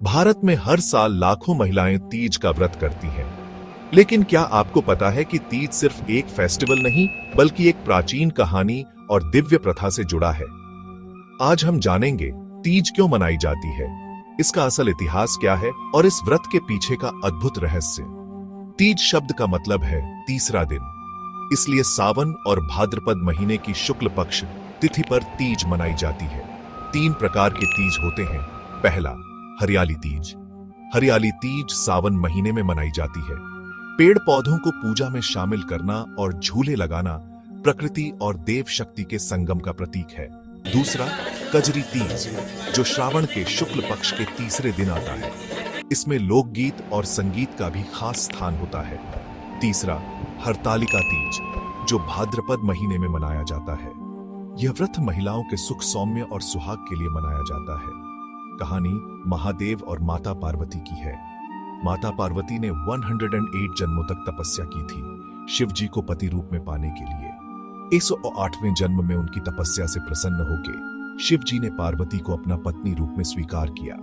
भारत में हर साल लाखों महिलाएं तीज का व्रत करती हैं। लेकिन क्या आपको पता है कि तीज सिर्फ एक फेस्टिवल नहीं बल्कि एक प्राचीन कहानी और दिव्य प्रथा से जुड़ा है। आज हम जानेंगे तीज क्यों मनाई जाती है, इसका असल इतिहास क्या है और इस व्रत के पीछे का अद्भुत रहस्य। तीज शब्द का मतलब है तीसरा दिन, इसलिए सावन और भाद्रपद महीने की शुक्ल पक्ष तिथि पर तीज मनाई जाती है। 3 प्रकार के तीज होते हैं। पहला, हरियाली तीज। हरियाली तीज सावन महीने में मनाई जाती है। पेड़ पौधों को पूजा में शामिल करना और झूले लगाना प्रकृति और देव शक्ति के संगम का प्रतीक है। दूसरा, कजरी तीज, जो श्रावण के शुक्ल पक्ष के तीसरे दिन आता है। इसमें लोकगीत और संगीत का भी खास स्थान होता है। तीसरा, हरतालिका तीज, जो भाद्रपद महीने में मनाया जाता है। यह व्रत महिलाओं के सुख सौम्य और सुहाग के लिए मनाया जाता है। कहानी महादेव और माता पार्वती की है। माता पार्वती ने 108 जन्मों तक तपस्या की थी शिव जी को पति रूप में पाने के लिए। 108वें जन्म में उनकी तपस्या से प्रसन्न होकर शिव जी ने पार्वती को अपना पत्नी रूप में स्वीकार किया।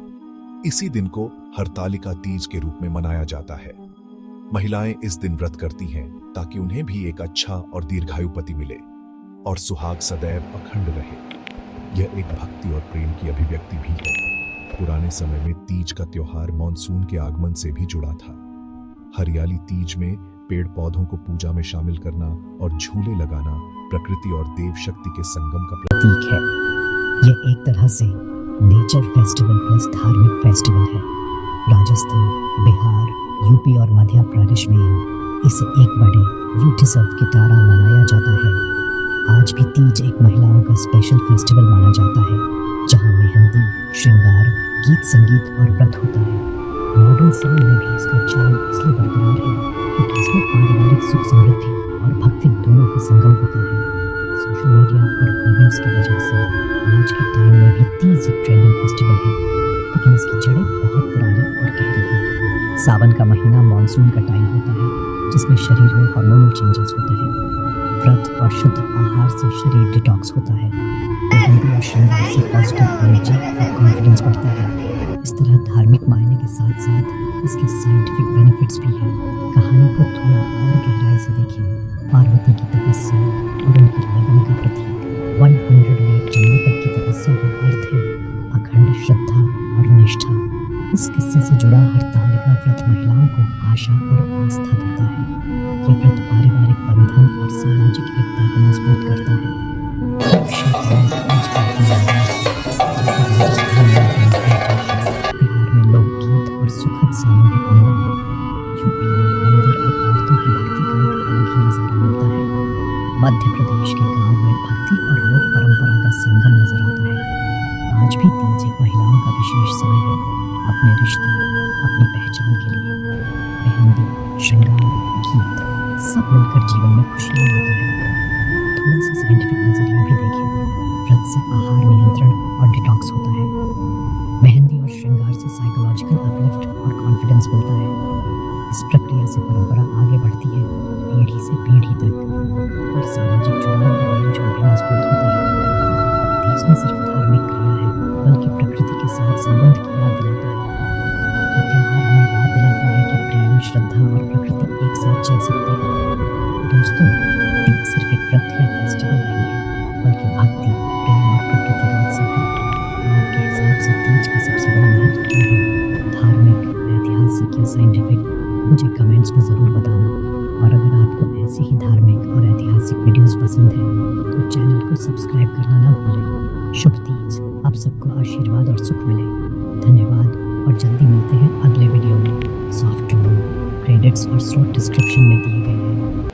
इसी दिन को हरतालिका तीज के रूप में मनाया जाता है। महिलाएं इस दिन व्रत करती हैं ताकि उन्हें भी एक अच्छा और दीर्घायु पति मिले और सुहाग सदैव अखंड रहे। यह एक भक्ति और प्रेम की अभिव्यक्ति भी है। पुराने समय में तीज का त्योहार मानसून के आगमन से भी जुड़ा था। हरियाली तीज में पेड़ पौधों को पूजा में शामिल करना और झूले लगाना प्रकृति और देव शक्ति के संगम का प्रतीक है। यह एक तरह से नेचर फेस्टिवल प्लस धार्मिक फेस्टिवल है। राजस्थान, बिहार, यूपी और मध्य प्रदेश में इसे एक बड़े उत्सव की तरह मनाया जाता है। आज भी तीज एक महिलाओं का स्पेशल फेस्टिवल माना जाता है, जहां मेहंदी, श्रृंगार, गीत संगीत और व्रत होता है। मॉडर्न समय में भी इसका चार्म इसलिए बरकरार है क्योंकि इसमें पारिवारिक सुख समृद्धि और भक्ति दोनों का संगम होता है। सोशल मीडिया और इवेंट्स की वजह से आज के टाइम में भी तीज एक ट्रेंडिंग फेस्टिवल है, लेकिन इसकी जड़ें बहुत पुरानी और गहरी हैं। सावन का महीना मानसून का टाइम होता है, जिसमें शरीर में हार्मोनल चेंजेस होते हैं। व्रत और शुद्ध आहार से शरीर डिटॉक्स होता है। मेहंदी और श्रृंगार से पॉजिटिव एनर्जी और कॉन्फिडेंस बढ़ता है। इस तरह धार्मिक मायने के साथ साथ इसके साइंटिफिक बेनिफिट्स भी हैं। कहानी को थोड़ा और गहराई से देखिए। पार्वती की तपस्या और उनकी लगन का प्रतीक 108 जन्मों तक की तपस्या का अर्थ है अखंड श्रद्धा और निष्ठा। इस किस्से से जुड़ा हरतालिका व्रत महिलाओं को आशा और आस्था देता है। यह व्रत पारिवारिक बंधन और सामाजिक एकता को मजबूत करता है। बिहार में लोकगीत और सुखद सामूहिक मिलन, यूपी में मंदिर और औरतों की भक्ति का एक अलग ही नजारा मिलता है। मध्य प्रदेश के गांव में भक्ति और लोक परंपरा का संगम नजर आता है। आज भी तीज एक महिलाओं का विशेष समय है अपने रिश्ते, अपनी पहचान के लिए। मेहंदी, श्रृंगार, गीत सब मिलकर जीवन में खुशियाँ लाता है। थोड़ा सा साइंटिफिक नजरिया भी देखें। व्रत से आहार नियंत्रण और डिटॉक्स होता है। मेहंदी और श्रृंगार से साइकोलॉजिकल अपलिफ्ट और कॉन्फिडेंस मिलता है। इस प्रक्रिया से परंपरा आगे बढ़ती है, पीढ़ी से पीढ़ी तक, और सामाजिक जुड़ाव और मेलजोल भी मजबूत होता है। तीज न सिर्फ धार्मिक क्रिया है बल्कि प्रकृति के साथ संबंध की याद दिलाता है। ये त्योहार हमें याद दिलाता है कि प्रेम, श्रद्धा और प्रकृति एक साथ चल सकते हैं। दोस्तों, तीज सिर्फ एक व्रत या फेस्टिवल नहीं है बल्कि भक्ति, प्रेम और प्रकृति का उत्सव है। आपके हिसाब से तीज का सबसे बड़ा महत्व क्या है? धार्मिक, ऐतिहासिक या साइंटिफिक? मुझे कमेंट्स में ज़रूर बताना। और अगर आपको ऐसे ही धार्मिक और ऐतिहासिक वीडियोस पसंद हैं तो चैनल को सब्सक्राइब करना ना भूलें। शुभ तीज, आप सबको आशीर्वाद और सुख मिले। धन्यवाद और जल्दी मिलते हैं अगले वीडियो में। सॉफ्ट क्रेडिट्स और स्रोत डिस्क्रिप्शन में दिए